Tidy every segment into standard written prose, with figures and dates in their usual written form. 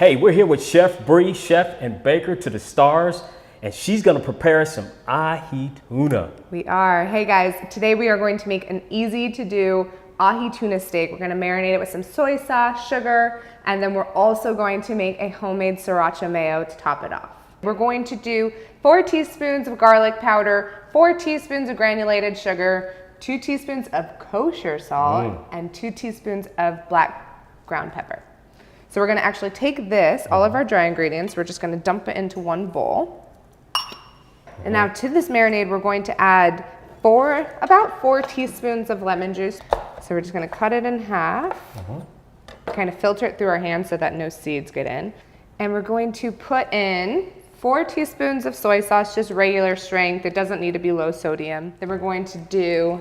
Hey, we're here with Chef Bree, chef and baker to the stars, and she's gonna prepare some ahi tuna. We are. Hey guys, today we are going to make an easy to do ahi tuna steak. We're gonna marinate it with some soy sauce, sugar, and then we're also going to make a homemade sriracha mayo to top it off. We're going to do 4 teaspoons of garlic powder, 4 teaspoons of granulated sugar, 2 teaspoons of kosher salt, and 2 teaspoons of black ground pepper. So we're gonna actually take this, all of our dry ingredients, we're just gonna dump it into one bowl. And now to this marinade, we're going to add about 4 teaspoons of lemon juice. So we're just gonna cut it in half, kind of filter it through our hands so that no seeds get in. And we're going to put in 4 teaspoons of soy sauce, just regular strength. It doesn't need to be low sodium. Then we're going to do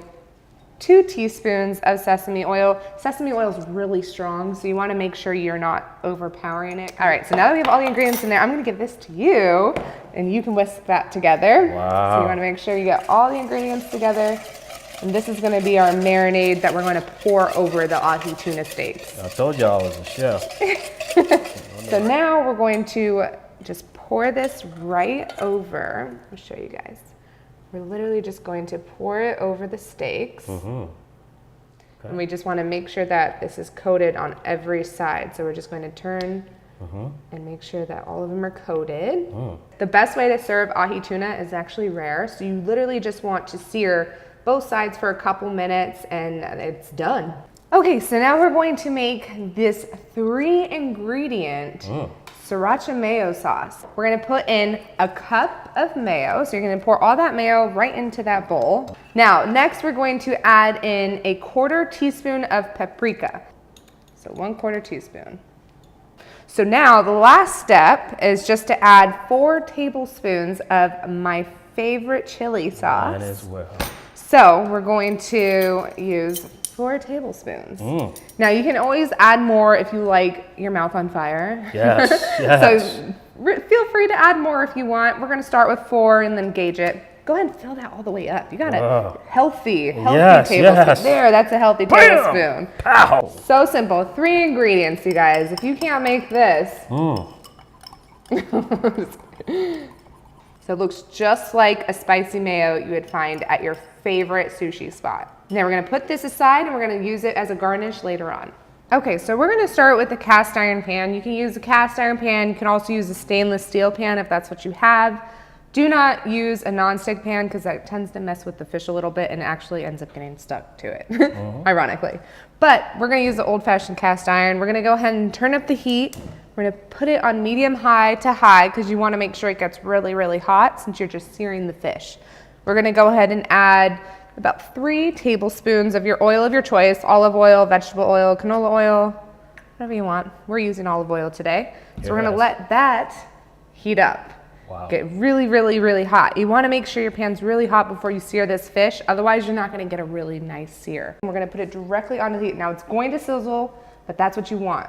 2 teaspoons of sesame oil. Sesame oil is really strong, so you wanna make sure you're not overpowering it. All right, so now that we have all the ingredients in there, I'm gonna give this to you, and you can whisk that together. Wow. So you wanna make sure you get all the ingredients together. And this is gonna be our marinade that we're gonna pour over the ahi tuna steaks. I told y'all I was a chef. So now we're going to just pour this right over. I'll show you guys. We're literally just going to pour it over the steaks. And we just want to make sure that this is coated on every side. So we're just going to turn and make sure that all of them are coated. The best way to serve ahi tuna is actually rare. So you literally just want to sear both sides for a couple minutes and it's done. Okay, so now we're going to make this 3-ingredient sriracha mayo sauce. We're gonna put in a cup of mayo. So you're gonna pour all that mayo right into that bowl. Now, next we're going to add in a 1/4 teaspoon of paprika. So 1/4 teaspoon. So now the last step is just to add 4 tablespoons of my favorite chili sauce. Mine as well. So we're going to use 4 tablespoons. Now you can always add more if you like your mouth on fire. Yes, yes. So feel free to add more if you want. We're gonna start with 4 and then gauge it. Go ahead and fill that all the way up. You got a healthy tablespoon. Yes. There, that's a healthy tablespoon. Pow. So simple, 3 ingredients, you guys. If you can't make this. So it looks just like a spicy mayo you would find at your favorite sushi spot. Now we're gonna put this aside and we're gonna use it as a garnish later on. Okay, so we're gonna start with the cast iron pan. You can use a cast iron pan. You can also use a stainless steel pan if that's what you have. Do not use a nonstick pan because that tends to mess with the fish a little bit and actually ends up getting stuck to it, ironically. But we're gonna use the old-fashioned cast iron. We're gonna go ahead and turn up the heat. We're gonna put it on medium-high to high because you wanna make sure it gets really, really hot since you're just searing the fish. We're gonna go ahead and add about 3 tablespoons of your oil of your choice, olive oil, vegetable oil, canola oil, whatever you want. We're using olive oil today. So we're gonna let that heat up. Wow. Get really, really, really hot. You wanna make sure your pan's really hot before you sear this fish, otherwise you're not gonna get a really nice sear. We're gonna put it directly onto the heat. Now it's going to sizzle, but that's what you want.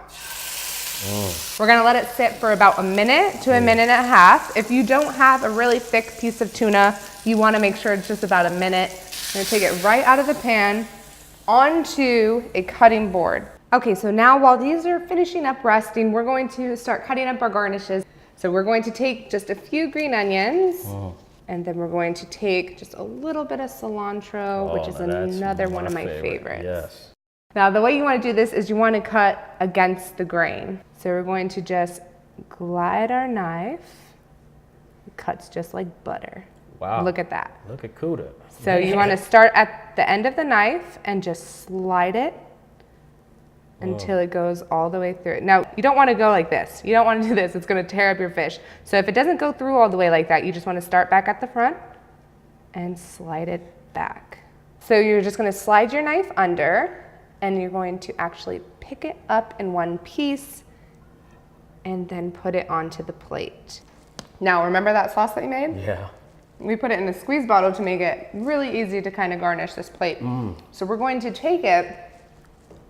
We're gonna let it sit for about a minute to a minute and a half. If you don't have a really thick piece of tuna, you wanna make sure it's just about a minute. I'm gonna take it right out of the pan onto a cutting board. Okay, so now while these are finishing up resting, we're going to start cutting up our garnishes. So we're going to take just a few green onions, and then we're going to take just a little bit of cilantro, which is another one of my favorites. Yes. Now the way you want to do this is you want to cut against the grain. So we're going to just glide our knife. It cuts just like butter. Wow. Look at that. Look at Kuda. So you want to start at the end of the knife and just slide it until it goes all the way through. Now, you don't want to go like this. You don't want to do this. It's going to tear up your fish. So if it doesn't go through all the way like that, you just want to start back at the front and slide it back. So you're just going to slide your knife under and you're going to actually pick it up in one piece and then put it onto the plate. Now, remember that sauce that you made? Yeah. We put it in a squeeze bottle to make it really easy to kind of garnish this plate. So we're going to take it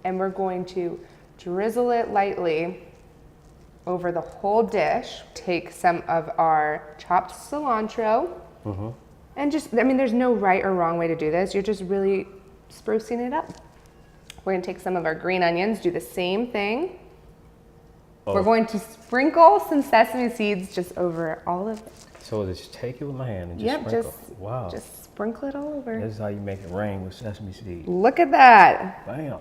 and we're going to drizzle it lightly over the whole dish. Take some of our chopped cilantro and just, I mean, there's no right or wrong way to do this. You're just really sprucing it up. We're gonna take some of our green onions, do the same thing. We're going to sprinkle some sesame seeds just over all of it. So just take it with my hand and just Yep, sprinkle. Wow. just sprinkle it all over. This is how you make it rain with sesame seeds. Look at that. Bam.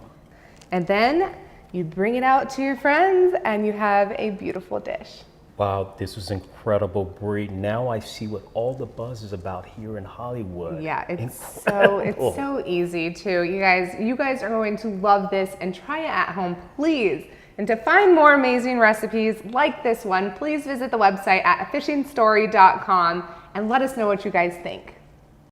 And then you bring it out to your friends and you have a beautiful dish. Wow, this was incredible, Bree. Now I see what all the buzz is about here in Hollywood. Yeah, it's so easy too. You guys are going to love this and try it at home, please. And to find more amazing recipes like this one, please visit the website at afishingstory.com and let us know what you guys think.